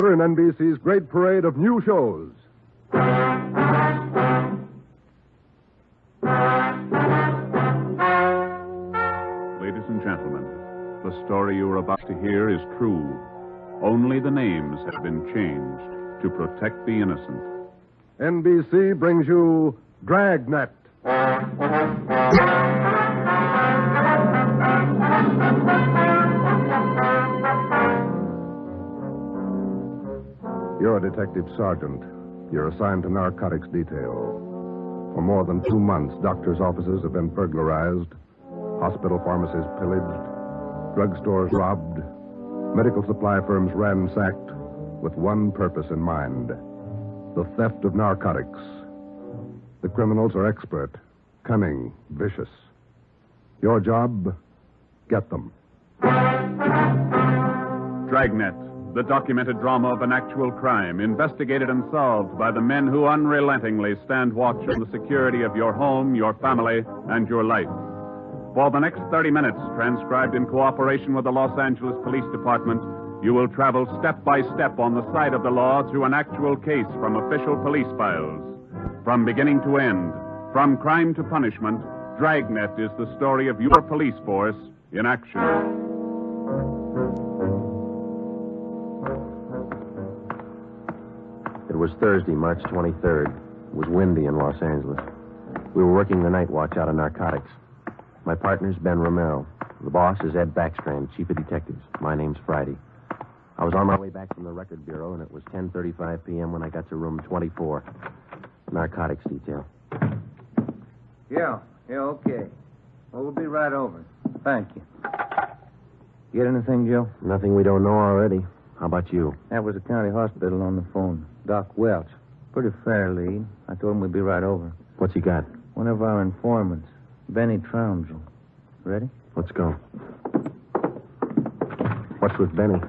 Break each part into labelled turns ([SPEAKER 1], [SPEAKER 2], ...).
[SPEAKER 1] in NBC's great parade of new shows.
[SPEAKER 2] Ladies and gentlemen, the story you are about to hear is true. Only the names have been changed to protect the innocent.
[SPEAKER 1] NBC brings you Dragnet. You're a detective sergeant. You're assigned to narcotics detail. For more than 2 months, doctors' offices have been burglarized, hospital pharmacies pillaged, drugstores robbed, medical supply firms ransacked, with one purpose in mind: the theft of narcotics. The criminals are expert, cunning, vicious. Your job, get them.
[SPEAKER 2] Dragnet, the documented drama of an actual crime, investigated and solved by the men who unrelentingly stand watch on the security of your home, your family, and your life. For the next 30 minutes, transcribed in cooperation with the Los Angeles Police Department, you will travel step by step on the side of the law through an actual case from official police files. From beginning to end, from crime to punishment, Dragnet is the story of your police force in action.
[SPEAKER 3] It was Thursday, March 23rd. It was windy in Los Angeles. We were working the night watch out of narcotics. My partner's Ben Romero. The boss is Ed Backstrand, chief of detectives. My name's Friday. I was on my way back from the record bureau, and it was 10:35 p.m. when I got to room 24. Narcotics detail.
[SPEAKER 4] Yeah, okay. Well, we'll be right over. Thank you. Get anything, Joe?
[SPEAKER 3] Nothing we don't know already. How about you?
[SPEAKER 4] That was the county hospital on the phone. Doc Welch. Pretty fair lead. I told him we'd be right over.
[SPEAKER 3] What's he got?
[SPEAKER 4] One of our informants, Benny Trounsel. Ready?
[SPEAKER 3] Let's go. What's with Benny?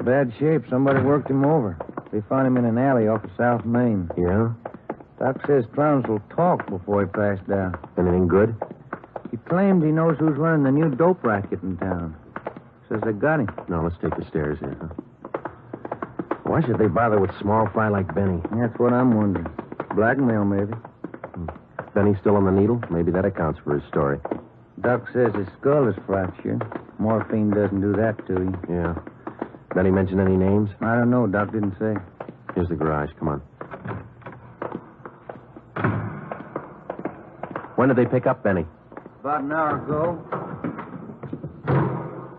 [SPEAKER 4] Bad shape. Somebody worked him over. They found him in an alley off of South Main.
[SPEAKER 3] Yeah?
[SPEAKER 4] Doc says Trounsel talked before he passed out.
[SPEAKER 3] Anything good?
[SPEAKER 4] He claimed he knows who's running the new dope racket in town. Says they got him.
[SPEAKER 3] No, let's take the stairs here, huh? Why should they bother with small fry like Benny?
[SPEAKER 4] That's what I'm wondering. Blackmail, maybe.
[SPEAKER 3] Benny's still on the needle? Maybe that accounts for his story.
[SPEAKER 4] Doc says his skull is fractured. Morphine doesn't do that to you.
[SPEAKER 3] Yeah. Benny mention any names?
[SPEAKER 4] I don't know. Doc didn't say.
[SPEAKER 3] Here's the garage. Come on. When did they pick up Benny?
[SPEAKER 4] About an hour ago.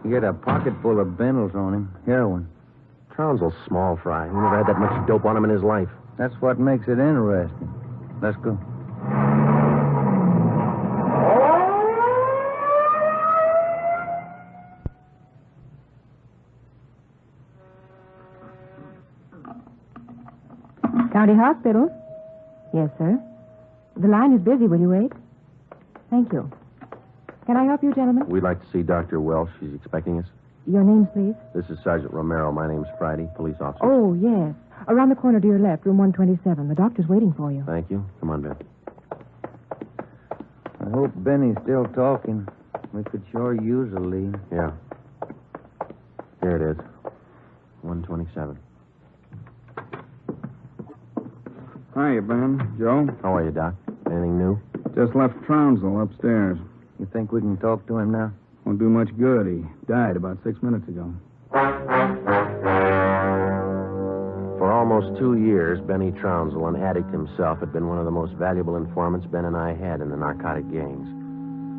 [SPEAKER 4] He had a pocket full of bundles on him. Heroin.
[SPEAKER 3] Trounsel's small fry. He never had that much dope on him in his life.
[SPEAKER 4] That's what makes it interesting. Let's go.
[SPEAKER 5] County Hospital? Yes, sir. The line is busy. Will you wait? Thank you. Can I help you, gentlemen?
[SPEAKER 3] We'd like to see Dr. Welsh. She's expecting us.
[SPEAKER 5] Your names, please?
[SPEAKER 3] This is Sergeant Romero. My name's Friday, police officer.
[SPEAKER 5] Oh, yes. Around the corner to your left, room 127. The doctor's waiting for you.
[SPEAKER 3] Thank you. Come on, Ben.
[SPEAKER 4] I hope Benny's still talking. We could sure use a lead.
[SPEAKER 3] Yeah. Here it is. 127.
[SPEAKER 6] Hiya, Ben. Joe?
[SPEAKER 3] How are you, Doc? Anything new?
[SPEAKER 6] Just left Trounsel upstairs.
[SPEAKER 4] You think we can talk to him now?
[SPEAKER 6] Won't do much good. He died about 6 minutes ago.
[SPEAKER 3] For almost 2 years, Benny Trounsel, an addict himself, had been one of the most valuable informants Ben and I had in the narcotic gangs.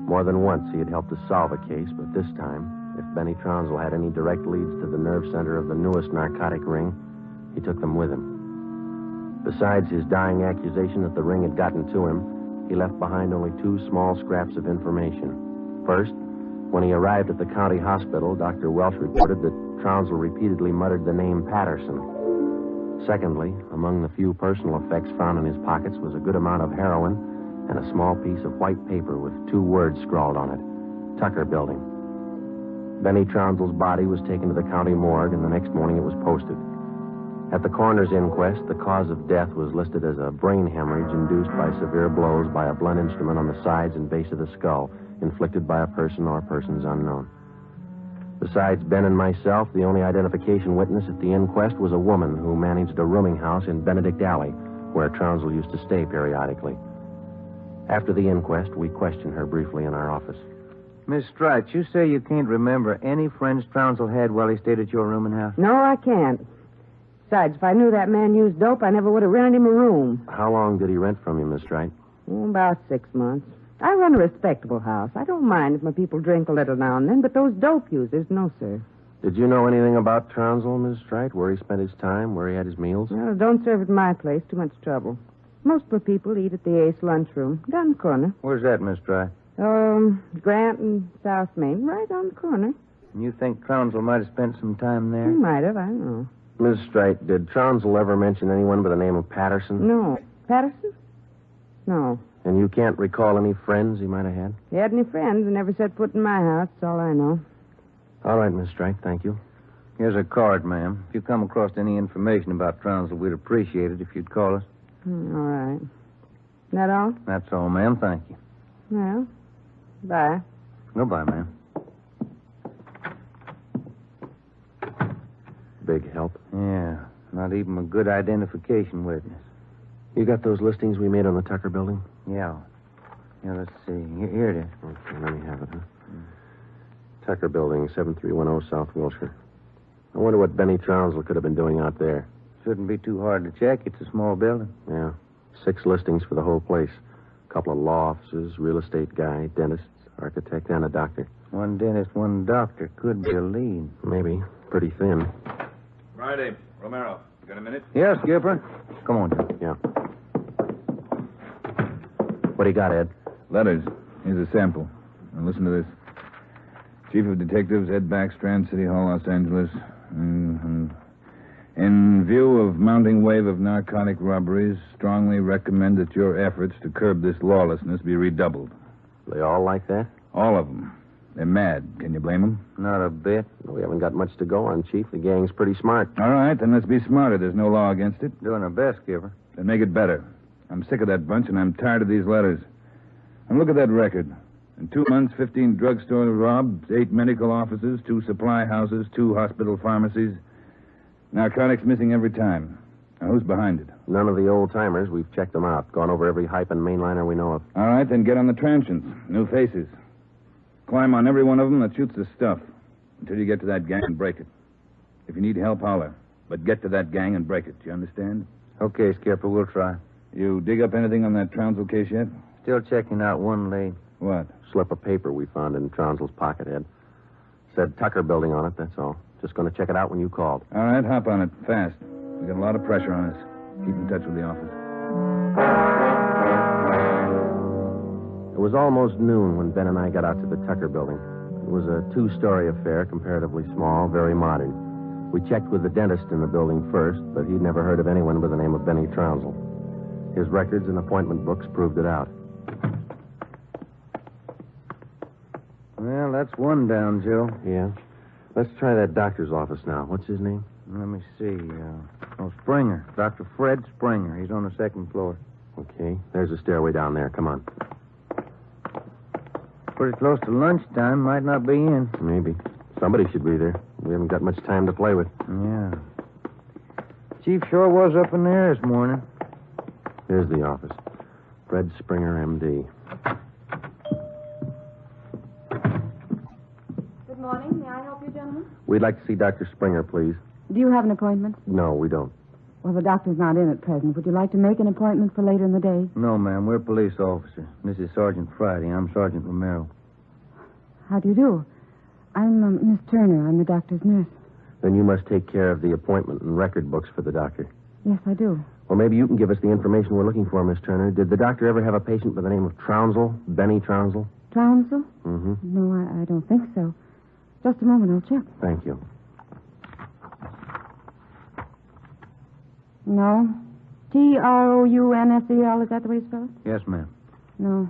[SPEAKER 3] More than once, he had helped us solve a case, but this time, if Benny Trounsel had any direct leads to the nerve center of the newest narcotic ring, he took them with him. Besides his dying accusation that the ring had gotten to him, he left behind only 2 small scraps of information. First, when he arrived at the county hospital, Dr. Welsh reported that Trounsel repeatedly muttered the name Patterson. Secondly, among the few personal effects found in his pockets was a good amount of heroin and a small piece of white paper with 2 words scrawled on it: Tucker Building. Benny Trounsel's body was taken to the county morgue, and the next morning it was posted. At the coroner's inquest, the cause of death was listed as a brain hemorrhage induced by severe blows by a blunt instrument on the sides and base of the skull, inflicted by a person or persons unknown. Besides Ben and myself, the only identification witness at the inquest was a woman who managed a rooming house in Benedict Alley, where Trounsel used to stay periodically. After the inquest, we questioned her briefly in our office.
[SPEAKER 4] Miss Strite, you say you can't remember any friends Trounsel had while he stayed at your rooming house?
[SPEAKER 5] No, I can't. Besides, if I knew that man used dope, I never would have rented him a room.
[SPEAKER 3] How long did he rent from you, Miss Strite?
[SPEAKER 5] About 6 months. I run a respectable house. I don't mind if my people drink a little now and then, but those dope users, no, sir.
[SPEAKER 3] Did you know anything about Trounsel, Miss Strite? Where he spent his time, where he had his meals?
[SPEAKER 5] Well, don't serve at my place. Too much trouble. Most of the people eat at the Ace lunchroom, down the corner.
[SPEAKER 4] Where's that, Miss Strite?
[SPEAKER 5] Grant and South Main, right on the corner.
[SPEAKER 4] You think Trounsel might have spent some time there?
[SPEAKER 5] He might have, I don't know.
[SPEAKER 3] Miss Strite, did Trounsel ever mention anyone by the name of Patterson?
[SPEAKER 5] No. Patterson? No.
[SPEAKER 3] And you can't recall any friends he might have had?
[SPEAKER 5] He had any friends and never set foot in my house. That's all I know.
[SPEAKER 3] All right, Miss Strite, thank you.
[SPEAKER 4] Here's a card, ma'am. If you come across any information about Trounsel, we'd appreciate it if you'd call us.
[SPEAKER 5] All right. That all?
[SPEAKER 4] That's all, ma'am. Thank you.
[SPEAKER 5] Well, bye.
[SPEAKER 4] Goodbye, ma'am.
[SPEAKER 3] Big help.
[SPEAKER 4] Yeah, not even a good identification witness.
[SPEAKER 3] You got those listings we made on the Tucker building?
[SPEAKER 4] Yeah. Yeah, let's see. Here it is.
[SPEAKER 3] Okay, let me have it, huh? Tucker building, 7310 South Wilshire. I wonder what Benny Trounsel could have been doing out there.
[SPEAKER 4] Shouldn't be too hard to check. It's a small building.
[SPEAKER 3] Yeah. 6 listings for the whole place. A couple of law offices, real estate guy, dentists, architect, and a doctor.
[SPEAKER 4] One dentist, one doctor. Could be a lead.
[SPEAKER 3] Maybe. Pretty thin.
[SPEAKER 7] Friday, Romero. You got a minute?
[SPEAKER 4] Yes, Skipper. Come on, Joe.
[SPEAKER 3] Yeah. What do you got, Ed?
[SPEAKER 6] Letters. Here's a sample. Now listen to this. Chief of Detectives, Ed Backstrand, City Hall, Los Angeles. In view of mounting wave of narcotic robberies, strongly recommend that your efforts to curb this lawlessness be redoubled.
[SPEAKER 3] They all like that?
[SPEAKER 6] All of them. They're mad. Can you blame them?
[SPEAKER 4] Not a bit.
[SPEAKER 3] We haven't got much to go on, Chief. The gang's pretty smart.
[SPEAKER 6] All right, then let's be smarter. There's no law against it.
[SPEAKER 4] Doing our best, Skipper.
[SPEAKER 6] Then make it better. I'm sick of that bunch, and I'm tired of these letters. And look at that record. In 2 months, 15 drugstores robbed, 8 medical offices, 2 supply houses, 2 hospital pharmacies. Narcotics missing every time. Now, who's behind it?
[SPEAKER 3] None of the old-timers. We've checked them out. Gone over every hype and mainliner we know of.
[SPEAKER 6] All right, then get on the transients. New faces. Climb on every one of them that shoots the stuff until you get to that gang and break it. If you need help, holler. But get to that gang and break it. You understand?
[SPEAKER 4] Okay, Skipper, we'll try.
[SPEAKER 6] You dig up anything on that Trounsel case yet?
[SPEAKER 4] Still checking out one lead.
[SPEAKER 6] What?
[SPEAKER 3] Slip of paper we found in Trounsel's pocket, Ed. Said Tucker building on it, that's all. Just going to check it out when you called.
[SPEAKER 6] All right, hop on it. Fast. We got a lot of pressure on us. Keep in touch with the office.
[SPEAKER 3] It was almost noon when Ben and I got out to the Tucker building. It was a 2-story affair, comparatively small, very modern. We checked with the dentist in the building first, but he'd never heard of anyone by the name of Benny Trounsel. His records and appointment books proved it out.
[SPEAKER 4] Well, that's one down, Joe.
[SPEAKER 3] Yeah? Let's try that doctor's office now. What's his name?
[SPEAKER 4] Let me see. Springer. Dr. Fred Springer. He's on the 2nd floor.
[SPEAKER 3] Okay. There's a stairway down there. Come on.
[SPEAKER 4] Pretty close to lunchtime. Might not be in.
[SPEAKER 3] Maybe. Somebody should be there. We haven't got much time to play with.
[SPEAKER 4] Yeah. Chief sure was up in there this morning.
[SPEAKER 3] Here's the office. Fred Springer, M.D.
[SPEAKER 8] Good morning. May I help you, gentlemen?
[SPEAKER 3] We'd like to see Dr. Springer, please.
[SPEAKER 8] Do you have an appointment?
[SPEAKER 3] No, we don't.
[SPEAKER 8] Well, the doctor's not in at present. Would you like to make an appointment for later in the day?
[SPEAKER 4] No, ma'am. We're police officers. This is Sergeant Friday. I'm Sergeant Romero.
[SPEAKER 8] How do you do? I'm Miss Turner. I'm the doctor's nurse.
[SPEAKER 3] Then you must take care of the appointment and record books for the doctor.
[SPEAKER 8] Yes, I do.
[SPEAKER 3] Well, maybe you can give us the information we're looking for, Miss Turner. Did the doctor ever have a patient by the name of Trounsel? Benny Trounsel?
[SPEAKER 8] Trounsel?
[SPEAKER 3] Mm-hmm.
[SPEAKER 8] No, I don't think so. Just a moment. I'll check.
[SPEAKER 3] Thank you.
[SPEAKER 8] No. Trounsel, is that the way you spell it?
[SPEAKER 4] Yes, ma'am.
[SPEAKER 8] No.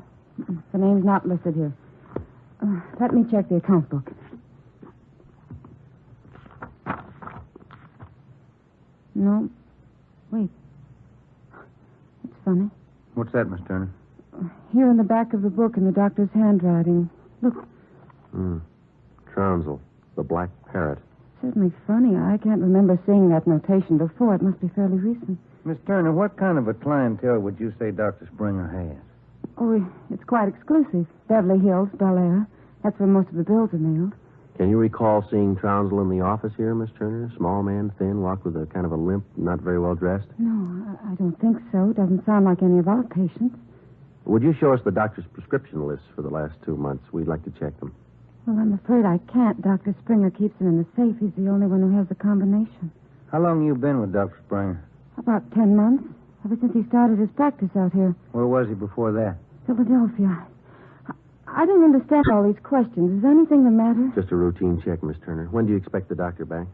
[SPEAKER 8] The name's not listed here. Let me check the account book. No. Wait. It's funny.
[SPEAKER 4] What's that, Miss Turner?
[SPEAKER 8] Here in the back of the book in the doctor's handwriting. Look.
[SPEAKER 3] Trounsel. The Black Parrot.
[SPEAKER 8] Certainly funny. I can't remember seeing that notation before. It must be fairly recent.
[SPEAKER 4] Miss Turner, what kind of a clientele would you say Dr. Springer has?
[SPEAKER 8] Oh, it's quite exclusive. Beverly Hills, Bel Air. That's where most of the bills are mailed.
[SPEAKER 3] Can you recall seeing Trounsel in the office here, Miss Turner? Small man, thin, walked with a kind of a limp, not very well dressed.
[SPEAKER 8] No, I don't think so. Doesn't sound like any of our patients.
[SPEAKER 3] Would you show us the doctor's prescription lists for the last 2 months? We'd like to check them.
[SPEAKER 8] Well, I'm afraid I can't. Dr. Springer keeps them in the safe. He's the only one who has the combination.
[SPEAKER 4] How long you been with Dr. Springer?
[SPEAKER 8] About 10 months. Ever since he started his practice out here.
[SPEAKER 4] Where was he before that?
[SPEAKER 8] Philadelphia. I don't understand all these questions. Is anything the matter?
[SPEAKER 3] Just a routine check, Miss Turner. When do you expect the doctor back?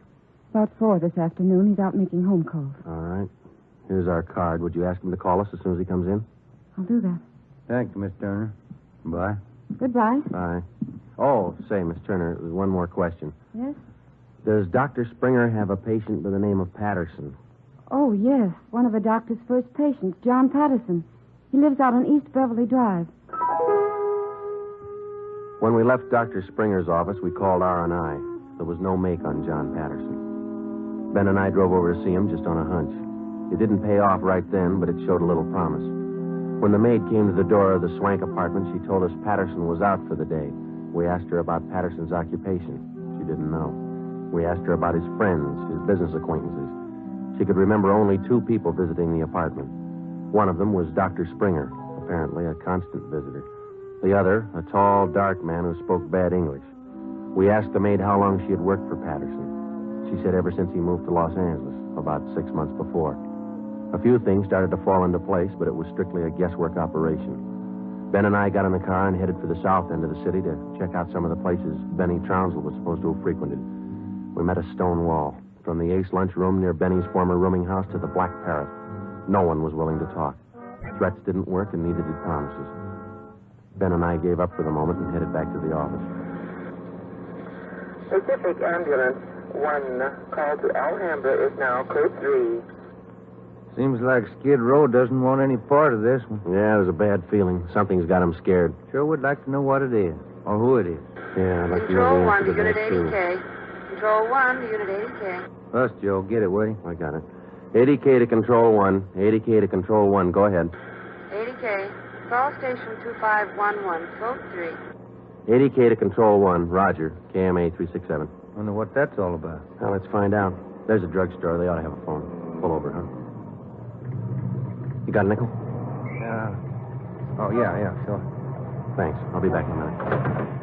[SPEAKER 8] About 4 this afternoon. He's out making home calls.
[SPEAKER 3] All right. Here's our card. Would you ask him to call us as soon as he comes in?
[SPEAKER 8] I'll do that.
[SPEAKER 4] Thank you, Miss Turner. Bye.
[SPEAKER 8] Goodbye.
[SPEAKER 3] Bye. Oh, say, Miss Turner, there's one more question.
[SPEAKER 8] Yes?
[SPEAKER 3] Does Dr. Springer have a patient by the name of Patterson?
[SPEAKER 8] Oh, yes. One of the doctor's first patients, John Patterson. He lives out on East Beverly Drive.
[SPEAKER 3] When we left Dr. Springer's office, we called R&I. There was no make on John Patterson. Ben and I drove over to see him just on a hunch. It didn't pay off right then, but it showed a little promise. When the maid came to the door of the Swank apartment, she told us Patterson was out for the day. We asked her about Patterson's occupation. She didn't know. We asked her about his friends, his business acquaintances. She could remember only 2 people visiting the apartment. One of them was Dr. Springer, apparently a constant visitor. The other, a tall, dark man who spoke bad English. We asked the maid how long she had worked for Patterson. She said ever since he moved to Los Angeles, about 6 months before. A few things started to fall into place, but it was strictly a guesswork operation. Ben and I got in the car and headed for the south end of the city to check out some of the places Benny Trounsel was supposed to have frequented. We met a stone wall. From the Ace lunchroom near Benny's former rooming house to the Black Parrot. No one was willing to talk. Threats didn't work, and neither did promises. Ben and I gave up for the moment and headed back to the office.
[SPEAKER 9] Pacific Ambulance 1, call to Alhambra is now code 3.
[SPEAKER 4] Seems like Skid Row doesn't want any part of this one.
[SPEAKER 3] Yeah, there's a bad feeling. Something's got him scared.
[SPEAKER 4] Sure would like to know what it is, or who it is.
[SPEAKER 3] Yeah, I'd like
[SPEAKER 9] Control
[SPEAKER 3] to know the
[SPEAKER 9] 1
[SPEAKER 3] answer
[SPEAKER 9] to
[SPEAKER 3] to
[SPEAKER 9] Unit
[SPEAKER 3] that, too.
[SPEAKER 9] 80K. Control 1 to Unit 80K.
[SPEAKER 4] Us, Joe. Get it, will you?
[SPEAKER 3] I got it. 80K to Control 1. 80K to Control 1. Go ahead.
[SPEAKER 9] 80K. Call station 2511, code 3.
[SPEAKER 3] 80K to Control 1. Roger. KMA 367.
[SPEAKER 4] Wonder what that's all about.
[SPEAKER 3] Now, let's find out. There's a drugstore. They ought to have a phone. Pull over, huh? You got a nickel?
[SPEAKER 4] Oh, yeah, sure.
[SPEAKER 3] Thanks. I'll be back in a minute.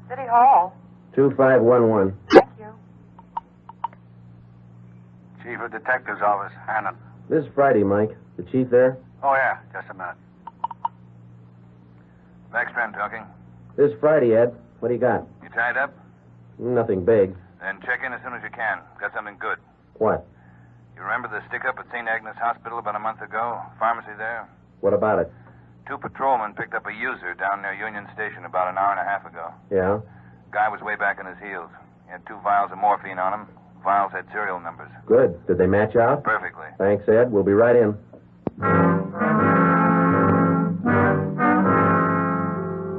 [SPEAKER 9] City Hall.
[SPEAKER 3] 2511.
[SPEAKER 9] Thank you.
[SPEAKER 10] Chief of Detective's Office, Hannon.
[SPEAKER 3] This Friday, Mike. The chief there?
[SPEAKER 10] Oh, yeah, just a minute. Backstrand talking.
[SPEAKER 3] This Friday, Ed. What do you got?
[SPEAKER 10] You tied up?
[SPEAKER 3] Nothing big.
[SPEAKER 10] Then check in as soon as you can. Got something good.
[SPEAKER 3] What?
[SPEAKER 10] You remember the stick-up at St. Agnes Hospital about a month ago? Pharmacy there?
[SPEAKER 3] What about it?
[SPEAKER 10] 2 patrolmen picked up a user down near Union Station about an hour and a half ago.
[SPEAKER 3] Yeah?
[SPEAKER 10] Guy was way back on his heels. He had 2 vials of morphine on him. Vials had serial numbers.
[SPEAKER 3] Good. Did they match out?
[SPEAKER 10] Perfectly.
[SPEAKER 3] Thanks, Ed. We'll be right in.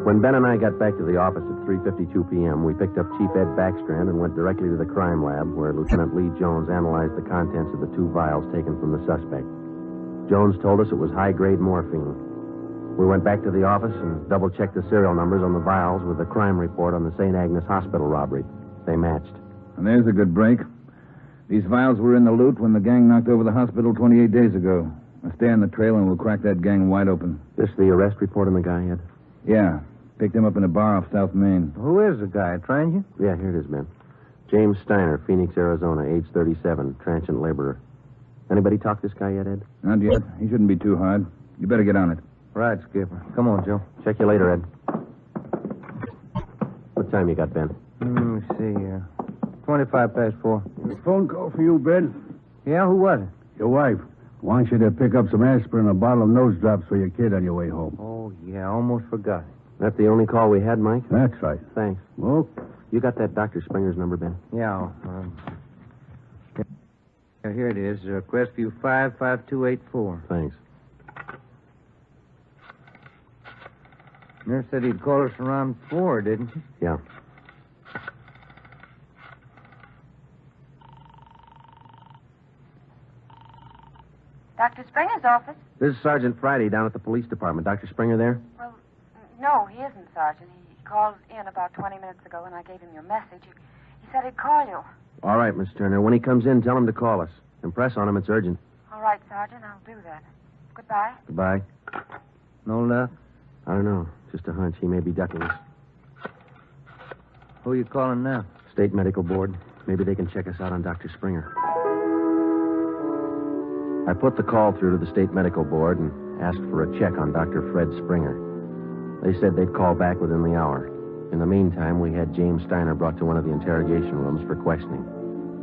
[SPEAKER 3] When Ben and I got back to the office at 3:52 p.m., we picked up Chief Ed Backstrand and went directly to the crime lab, where Lieutenant Lee Jones analyzed the contents of the 2 vials taken from the suspect. Jones told us it was high-grade morphine. We went back to the office and double-checked the serial numbers on the vials with the crime report on the St. Agnes Hospital robbery. They matched.
[SPEAKER 6] And there's a good break. These vials were in the loot when the gang knocked over the hospital 28 days ago. Now stay on the trail and we'll crack that gang wide open.
[SPEAKER 3] This the arrest report on the guy, Ed?
[SPEAKER 6] Yeah. Picked him up in a bar off South Main.
[SPEAKER 4] Who is the guy? Trained you?
[SPEAKER 3] Yeah, here it is, Ben. James Steiner, Phoenix, Arizona, age 37, transient laborer. Anybody talk this guy yet, Ed?
[SPEAKER 6] Not yet. He shouldn't be too hard. You better get on it.
[SPEAKER 4] Right, Skipper. Come on, Joe.
[SPEAKER 3] Check you later, Ed. What time you got, Ben?
[SPEAKER 4] Let me see. 25 past 4.
[SPEAKER 11] A phone call for you, Ben.
[SPEAKER 4] Yeah, who was it?
[SPEAKER 11] Your wife. Want you to pick up some aspirin and a bottle of nose drops for your kid on your way home.
[SPEAKER 4] Oh, yeah, almost forgot.
[SPEAKER 3] That the only call we had, Mike?
[SPEAKER 11] That's right.
[SPEAKER 3] Thanks.
[SPEAKER 11] Well,
[SPEAKER 3] You got that Dr. Springer's number, Ben?
[SPEAKER 4] Yeah. Here it is. Crestview 55284.
[SPEAKER 3] Thanks.
[SPEAKER 4] Nurse said he'd call us around 4, didn't he?
[SPEAKER 3] Yeah.
[SPEAKER 12] Dr. Springer's office?
[SPEAKER 3] This is Sergeant Friday down at the police department. Dr. Springer there?
[SPEAKER 12] Well, no, he isn't, Sergeant. He called in about 20 minutes ago, and I gave him your message. He said he'd call you.
[SPEAKER 3] All right, Miss Turner. When he comes in, tell him to call us. Impress on him it's urgent.
[SPEAKER 12] All right, Sergeant, I'll do that. Goodbye.
[SPEAKER 3] Goodbye.
[SPEAKER 4] No luck?
[SPEAKER 3] I don't know. Just a hunch. He may be ducking us.
[SPEAKER 4] Who are you calling now?
[SPEAKER 3] State Medical Board. Maybe they can check us out on Dr. Springer. I put the call through to the State Medical Board and asked for a check on Dr. Fred Springer. They said they'd call back within the hour. In the meantime, we had James Steiner brought to one of the interrogation rooms for questioning.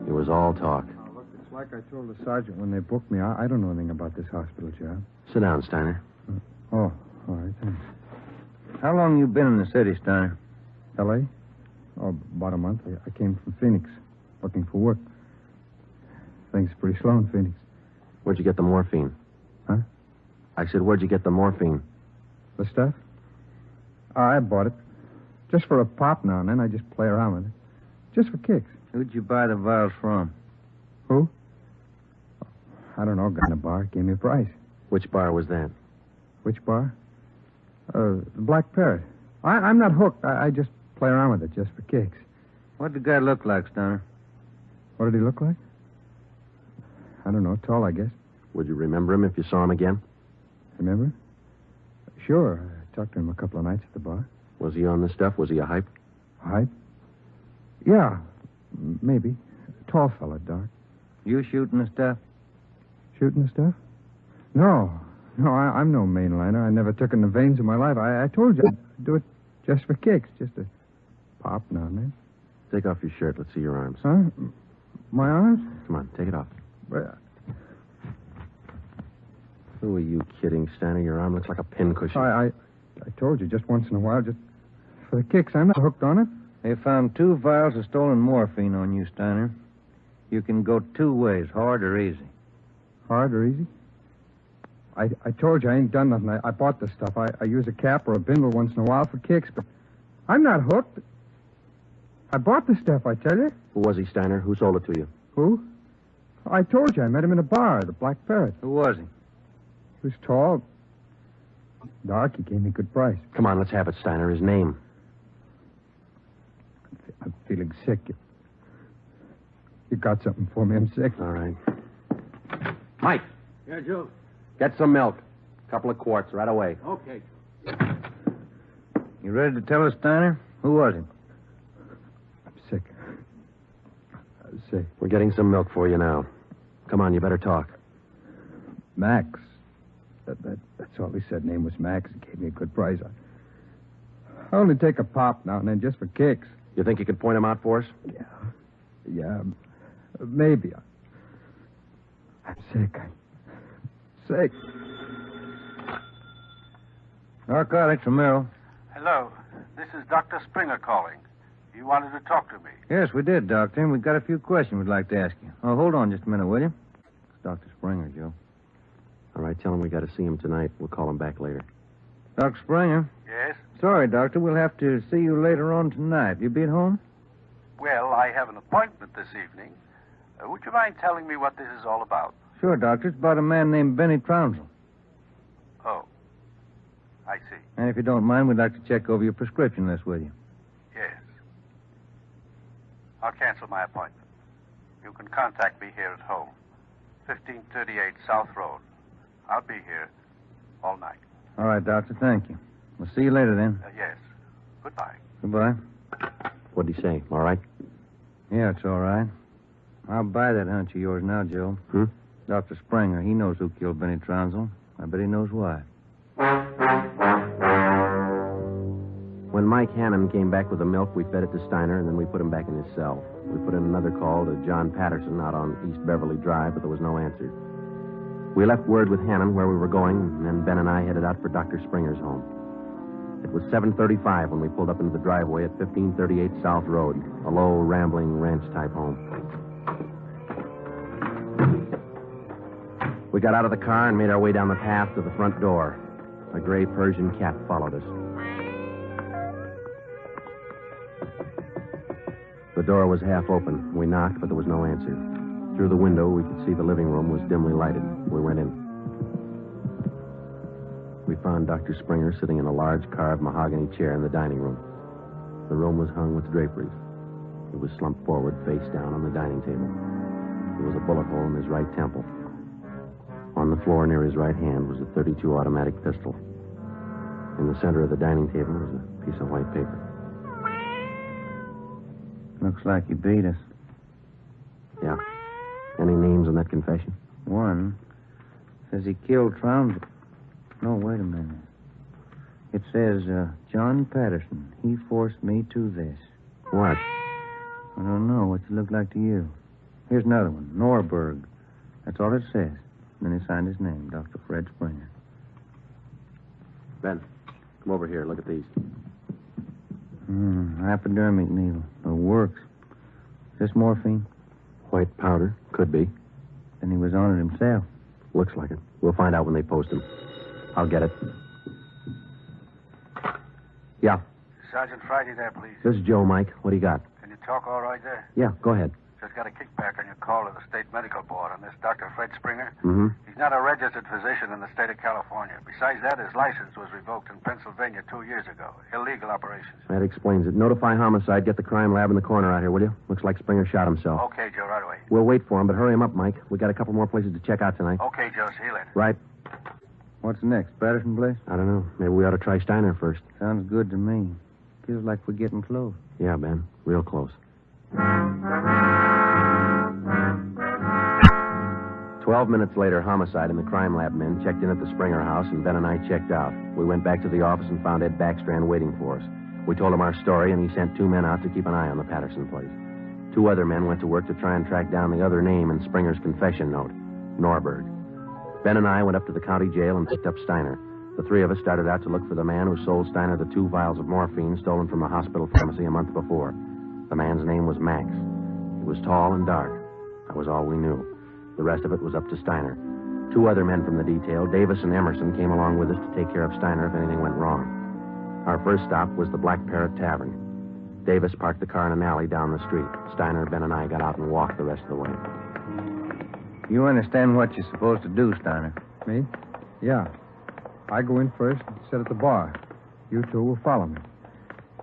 [SPEAKER 3] It was all talk.
[SPEAKER 13] Oh, look, it's like I told the sergeant when they booked me. I don't know anything about this hospital job.
[SPEAKER 3] Sit down, Steiner.
[SPEAKER 13] Oh, all right, thanks.
[SPEAKER 4] How long you been in the city, Steiner?
[SPEAKER 13] L.A.? Oh, about a month. I came from Phoenix, looking for work. Things are pretty slow in Phoenix.
[SPEAKER 3] Where'd you get the morphine?
[SPEAKER 13] Huh?
[SPEAKER 3] I said, where'd you get the morphine?
[SPEAKER 13] The stuff? I bought it. Just for a pop now and then. I just play around with it. Just for kicks.
[SPEAKER 4] Who'd you buy the vials from?
[SPEAKER 13] Who? I don't know. Got in a bar. Gave me a price.
[SPEAKER 3] Which bar was that?
[SPEAKER 13] Which bar? The Black Parrot. I'm not hooked. I just play around with it just for kicks.
[SPEAKER 4] What'd the guy look like, Steiner?
[SPEAKER 13] What did he look like? I don't know. Tall, I guess.
[SPEAKER 3] Would you remember him if you saw him again?
[SPEAKER 13] Remember? Sure. I talked to him a couple of nights at the bar.
[SPEAKER 3] Was he on the stuff? Was he a hype?
[SPEAKER 13] Hype? Yeah, maybe. Tall fella, dark.
[SPEAKER 4] You shooting the stuff?
[SPEAKER 13] Shooting the stuff? No, I'm no mainliner. I never took in the veins of my life. I told you I'd do it just for kicks, just to pop now and then.
[SPEAKER 3] Take off your shirt. Let's see your arms.
[SPEAKER 13] Huh? My arms?
[SPEAKER 3] Come on, take it off.
[SPEAKER 13] Well,
[SPEAKER 3] Who are you kidding, Steiner? Your arm looks like a pincushion.
[SPEAKER 13] I told you, just once in a while, just for the kicks. I'm not hooked on it.
[SPEAKER 4] They found 2 vials of stolen morphine on you, Steiner. You can go 2 ways, hard or easy.
[SPEAKER 13] Hard or easy? I told you I ain't done nothing. I bought this stuff. I use a cap or a bindle once in a while for kicks, but I'm not hooked. I bought the stuff, I tell you.
[SPEAKER 3] Who was he, Steiner? Who sold it to you?
[SPEAKER 13] Who? I told you I met him in a bar, the Black Parrot.
[SPEAKER 4] Who was he?
[SPEAKER 13] He was tall. Dark, he gave me a good price.
[SPEAKER 3] Come on, let's have it, Steiner. His name.
[SPEAKER 13] I'm feeling sick. You got something for me? I'm sick.
[SPEAKER 3] All right. Mike.
[SPEAKER 11] Yeah, Joe.
[SPEAKER 3] Get some milk. A couple of quarts right away.
[SPEAKER 11] Okay.
[SPEAKER 4] You ready to tell us, Steiner? Who was it?
[SPEAKER 13] I'm sick. I'm sick.
[SPEAKER 3] We're getting some milk for you now. Come on, you better talk.
[SPEAKER 13] Max. That's all he said. Name was Max. He gave me a good price. I only take a pop now and then just for kicks.
[SPEAKER 3] You think you could point him out for us?
[SPEAKER 13] Yeah. Maybe. I'm sick. Sick.
[SPEAKER 4] Narcotics, Romero.
[SPEAKER 14] Hello. This is Dr. Springer calling. You wanted to talk to me.
[SPEAKER 4] Yes, we did, Doctor, and we've got a few questions we'd like to ask you. Oh, hold on just a minute, will you? It's Dr. Springer, Joe.
[SPEAKER 3] All right, tell him we got to see him tonight. We'll call him back later.
[SPEAKER 4] Dr. Springer?
[SPEAKER 14] Yes?
[SPEAKER 4] Sorry, Doctor. We'll have to see you later on tonight. You be at home?
[SPEAKER 14] Well, I have an appointment this evening. Would you mind telling me what this is all about?
[SPEAKER 4] Sure, Doctor. It's about a man named Benny Trounsel.
[SPEAKER 14] Oh. I see.
[SPEAKER 4] And if you don't mind, we'd like to check over your prescription list with you.
[SPEAKER 14] Yes. I'll cancel my appointment. You can contact me here at home. 1538 South Road. I'll be here all night.
[SPEAKER 4] All right, Doctor. Thank you. We'll see you later, then.
[SPEAKER 14] Yes. Goodbye.
[SPEAKER 4] Goodbye.
[SPEAKER 3] What'd he say? All right?
[SPEAKER 4] Yeah, it's all right. I'll buy that hunch of yours now, Joe. Dr. Springer, he knows who killed Benny Trounsel. I bet he knows why.
[SPEAKER 3] When Mike Hannum came back with the milk, we fed it to Steiner, and then we put him back in his cell. We put in another call to John Patterson out on East Beverly Drive, but there was no answer. We left word with Hannon where we were going, and then Ben and I headed out for Dr. Springer's home. It was 7:35 when we pulled up into the driveway at 1538 South Road, a low, rambling ranch-type home. We got out of the car and made our way down the path to the front door. A gray Persian cat followed us. The door was half open. We knocked, but there was no answer. Through the window, we could see the living room was dimly lighted. We went in. We found Dr. Springer sitting in a large carved mahogany chair in the dining room. The room was hung with draperies. He was slumped forward, face down on the dining table. There was a bullet hole in his right temple. On the floor near his right hand was a .32 automatic pistol. In the center of the dining table was a piece of white paper.
[SPEAKER 4] Looks like you beat us.
[SPEAKER 3] Yeah. Any names on that confession?
[SPEAKER 4] One says he killed Trounsel. No, wait a minute. It says, John Patterson. He forced me to this.
[SPEAKER 3] What?
[SPEAKER 4] I don't know. What's it look like to you? Here's another one. Norberg. That's all it says. And then he signed his name, Dr. Fred Springer.
[SPEAKER 3] Ben, come over here. Look at these.
[SPEAKER 4] Hypodermic needle. It works. Is this morphine?
[SPEAKER 3] White powder. Could be.
[SPEAKER 4] Then he was on it himself.
[SPEAKER 3] Looks like it. We'll find out when they post him. I'll get it. Yeah.
[SPEAKER 14] Sergeant Friday there, please.
[SPEAKER 3] This is Joe, Mike. What do you got?
[SPEAKER 14] Can you talk all right there?
[SPEAKER 3] Yeah, go ahead.
[SPEAKER 14] Just got a kickback on your call to the state medical board on this Dr. Fred Springer.
[SPEAKER 3] Mm-hmm.
[SPEAKER 14] He's not a registered physician in the state of California. Besides that, his license was revoked in Pennsylvania 2 years ago. Illegal operations.
[SPEAKER 3] That explains it. Notify homicide. Get the crime lab in the corner out here, will you? Looks like Springer shot himself.
[SPEAKER 14] Okay, Joe, right away.
[SPEAKER 3] We'll wait for him, but hurry him up, Mike. We got a couple more places to check out tonight.
[SPEAKER 14] Okay, Joe, see you later.
[SPEAKER 3] Right.
[SPEAKER 4] What's next? Patterson place?
[SPEAKER 3] I don't know. Maybe we ought to try Steiner first.
[SPEAKER 4] Sounds good to me. Feels like we're getting close.
[SPEAKER 3] Yeah, Ben. Real close. 12 minutes later, homicide and the crime lab men checked in at the Springer house, and Ben and I checked out. We went back to the office and found Ed Backstrand waiting for us. We told him our story, and he sent 2 men out to keep an eye on the Patterson place. 2 other men went to work to try and track down the other name in Springer's confession note, Norberg. Ben and I went up to the county jail and picked up Steiner. The 3 of us started out to look for the man who sold Steiner the 2 vials of morphine stolen from the hospital pharmacy a month before. The man's name was Max. He was tall and dark. That was all we knew. The rest of it was up to Steiner. 2 other men from the detail, Davis and Emerson, came along with us to take care of Steiner if anything went wrong. Our first stop was the Black Parrot Tavern. Davis parked the car in an alley down the street. Steiner, Ben, and I got out and walked the rest of the way.
[SPEAKER 4] You understand what you're supposed to do, Steiner?
[SPEAKER 13] Me? Yeah. I go in first and sit at the bar. You 2 will follow me.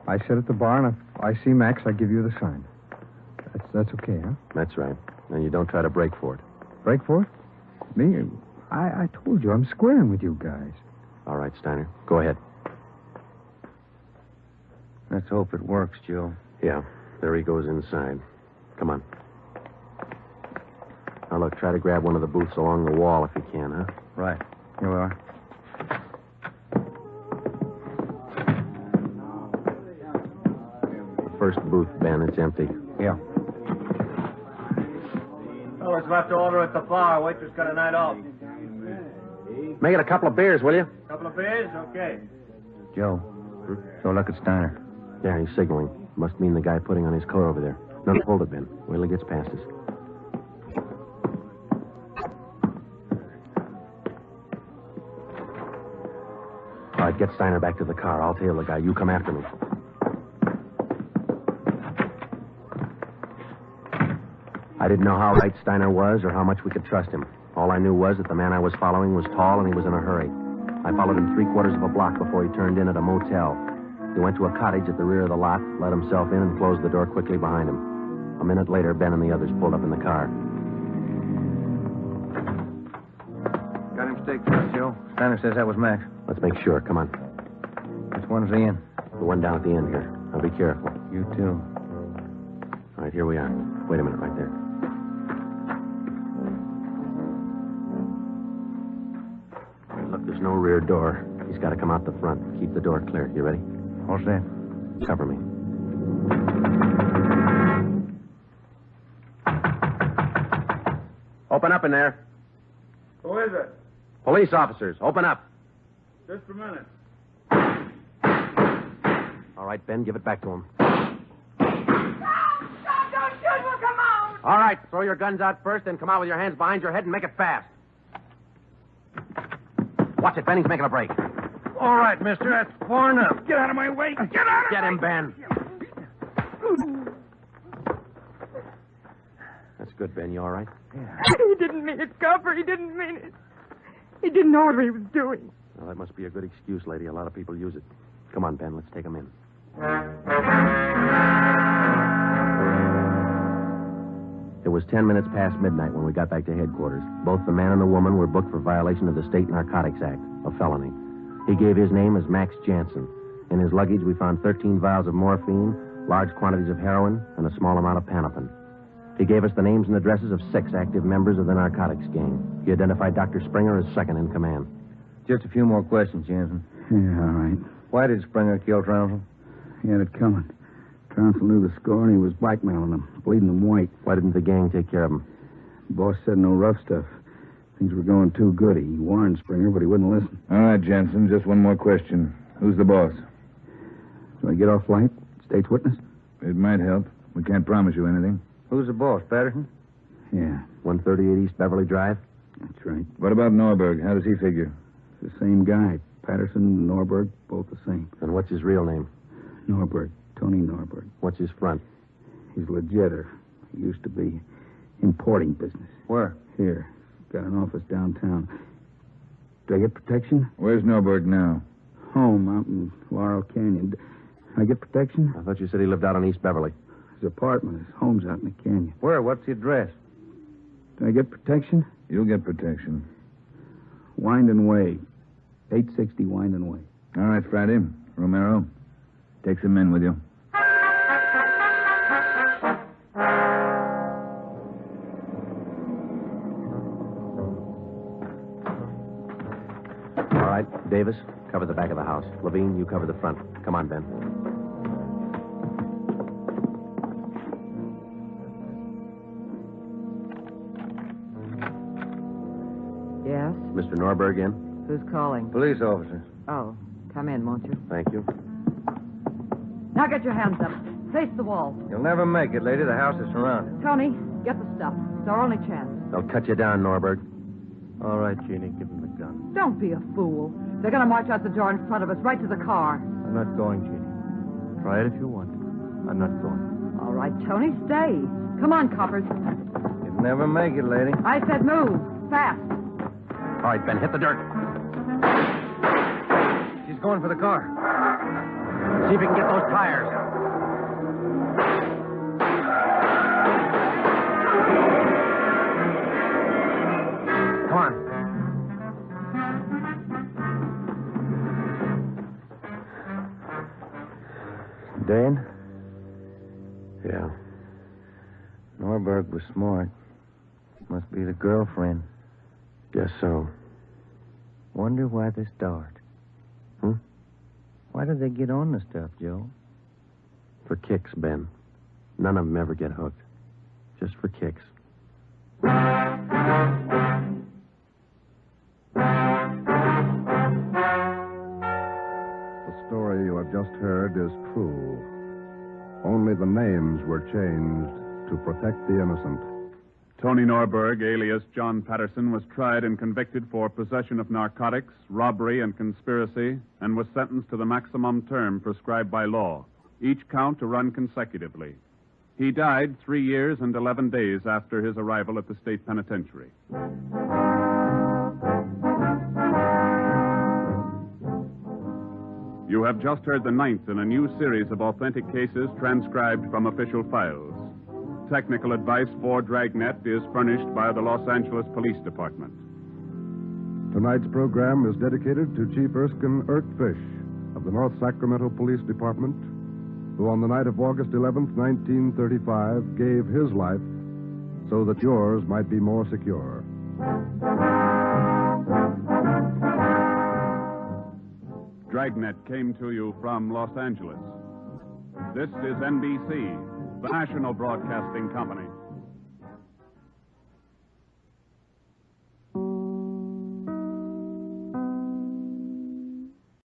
[SPEAKER 13] I sit at the bar, and if I see Max, I give you the sign. That's okay, huh?
[SPEAKER 3] That's right. And you don't try to break for it.
[SPEAKER 13] Break for it? Me? I told you, I'm squaring with you guys.
[SPEAKER 3] All right, Steiner. Go ahead.
[SPEAKER 4] Let's hope it works, Joe.
[SPEAKER 3] Yeah. There he goes inside. Come on. Now, look, try to grab one of the booths along the wall if you can, huh?
[SPEAKER 4] Right. Here we are.
[SPEAKER 3] First booth, Ben. It's empty.
[SPEAKER 4] Yeah.
[SPEAKER 15] Oh, it's left to order at the bar. Waitress got a night off.
[SPEAKER 3] Make it a couple of beers, will you?
[SPEAKER 15] Couple of beers? Okay.
[SPEAKER 4] Joe. So look at Steiner.
[SPEAKER 3] Yeah, he's signaling. Must mean the guy putting on his coat over there. No, hold it, Ben. Wait till he gets past us. All right, get Steiner back to the car. I'll tail the guy. You come after me. I didn't know how right Steiner was or how much we could trust him. All I knew was that the man I was following was tall and he was in a hurry. I followed him 3/4 of a block before he turned in at a motel. He went to a cottage at the rear of the lot, let himself in, and closed the door quickly behind him. A minute later, Ben and the others pulled up in the car.
[SPEAKER 4] Got him staked first, Joe. Steiner says that was Max.
[SPEAKER 3] Let's make sure. Come on.
[SPEAKER 4] Which one's he in?
[SPEAKER 3] The one down at the end here. Now be careful.
[SPEAKER 4] You too.
[SPEAKER 3] All right, here we are. Wait a minute right there. All right, look, there's no rear door. He's got to come out the front. Keep the door clear. You ready?
[SPEAKER 4] All set.
[SPEAKER 3] Cover me. Open up in there.
[SPEAKER 15] Who is it?
[SPEAKER 3] Police officers, open up.
[SPEAKER 15] Just a minute.
[SPEAKER 3] All right, Ben, give it back to him.
[SPEAKER 12] Stop! Don't shoot! We'll come out!
[SPEAKER 3] All right, throw your guns out first, then come out with your hands behind your head and make it fast. Watch it, Ben. He's making a break.
[SPEAKER 15] All right, mister. That's far enough. Get out of my way. Get out of
[SPEAKER 3] Get him, Ben. That's good, Ben. You all right?
[SPEAKER 5] He didn't mean it, Copper. He didn't mean it. He didn't know what he was doing.
[SPEAKER 3] Well, that must be a good excuse, lady. A lot of people use it. Come on, Ben. Let's take him in. It was 10 minutes past midnight when we got back to headquarters. Both the man and the woman were booked for violation of the State Narcotics Act, a felony. He gave his name as Max Jansen. In his luggage, we found 13 vials of morphine, large quantities of heroin, and a small amount of Panopin. He gave us the names and addresses of 6 active members of the narcotics gang. He identified Dr. Springer as second in command.
[SPEAKER 4] Just a few more questions, Jansen.
[SPEAKER 11] Yeah, all right.
[SPEAKER 4] Why did Springer kill Trounsel?
[SPEAKER 11] He had it coming. Trounsel knew the score, and he was blackmailing them, bleeding them white.
[SPEAKER 3] Why didn't the gang take care of him?
[SPEAKER 11] The boss said no rough stuff. Things were going too good. He warned Springer, but he wouldn't listen.
[SPEAKER 6] All right, Jensen, just one more question. Who's the boss?
[SPEAKER 11] So I get off light? State's witness?
[SPEAKER 6] It might help. We can't promise you anything.
[SPEAKER 4] Who's the boss, Patterson?
[SPEAKER 11] Yeah.
[SPEAKER 3] 138 East Beverly Drive?
[SPEAKER 11] That's right.
[SPEAKER 6] What about Norberg? How does he figure?
[SPEAKER 11] It's the same guy. Patterson and Norberg, both the same.
[SPEAKER 3] And what's his real name?
[SPEAKER 11] Norberg. Tony Norberg.
[SPEAKER 3] What's his front?
[SPEAKER 11] He's legitter. He used to be importing business.
[SPEAKER 4] Where?
[SPEAKER 11] Here. Got an office downtown. Do I get protection?
[SPEAKER 6] Where's Norberg now?
[SPEAKER 11] Home out in Laurel Canyon. Do I get protection?
[SPEAKER 3] I thought you said he lived out on East Beverly.
[SPEAKER 11] His apartment. His home's out in the canyon.
[SPEAKER 4] Where? What's the address?
[SPEAKER 11] Do I get protection?
[SPEAKER 6] You'll get protection.
[SPEAKER 11] Wind and Way. 860 Wind and Way.
[SPEAKER 6] All right, Friday. Romero, take some men with you.
[SPEAKER 3] All right, Davis, cover the back of the house. Levine, you cover the front. Come on, Ben.
[SPEAKER 16] Yes?
[SPEAKER 3] Mr. Norberg in?
[SPEAKER 16] Who's calling?
[SPEAKER 4] Police officer.
[SPEAKER 16] Oh, come in, won't you?
[SPEAKER 3] Thank you.
[SPEAKER 16] Now get your hands up. Face the wall.
[SPEAKER 4] You'll never make it, lady. The house is surrounded.
[SPEAKER 16] Tony, get the stuff. It's our only chance.
[SPEAKER 3] They'll cut you down, Norberg.
[SPEAKER 4] All right, Jeannie, give him the gun.
[SPEAKER 16] Don't be a fool. They're going to march out the door in front of us, right to the car.
[SPEAKER 4] I'm not going, Jeannie. Try it if you want. I'm not going.
[SPEAKER 16] All right, Tony, stay. Come on, coppers.
[SPEAKER 4] You'll never make it, lady.
[SPEAKER 16] I said move. Fast.
[SPEAKER 3] All right, Ben, hit the dirt.
[SPEAKER 4] She's going for the car.
[SPEAKER 3] See if you can get those tires. Come on.
[SPEAKER 4] Dan?
[SPEAKER 3] Yeah.
[SPEAKER 4] Norberg was smart. Must be the girlfriend.
[SPEAKER 3] Guess so.
[SPEAKER 4] Wonder why they start. Why do they get on the stuff, Joe?
[SPEAKER 3] For kicks, Ben. None of them ever get hooked. Just for kicks.
[SPEAKER 1] The story you have just heard is true. Only the names were changed to protect the innocent.
[SPEAKER 2] Tony Norberg, alias John Patterson, was tried and convicted for possession of narcotics, robbery, and conspiracy, and was sentenced to the maximum term prescribed by law, each count to run consecutively. He died 3 years and 11 days after his arrival at the state penitentiary. You have just heard the 9th in a new series of authentic cases transcribed from official files. Technical advice for Dragnet is furnished by the Los Angeles Police Department.
[SPEAKER 1] Tonight's program is dedicated to Chief Erskine Fish of the North Sacramento Police Department, who on the night of August 11th, 1935, gave his life so that yours might be more secure.
[SPEAKER 2] Dragnet came to you from Los Angeles. This is NBC, the national broadcasting company.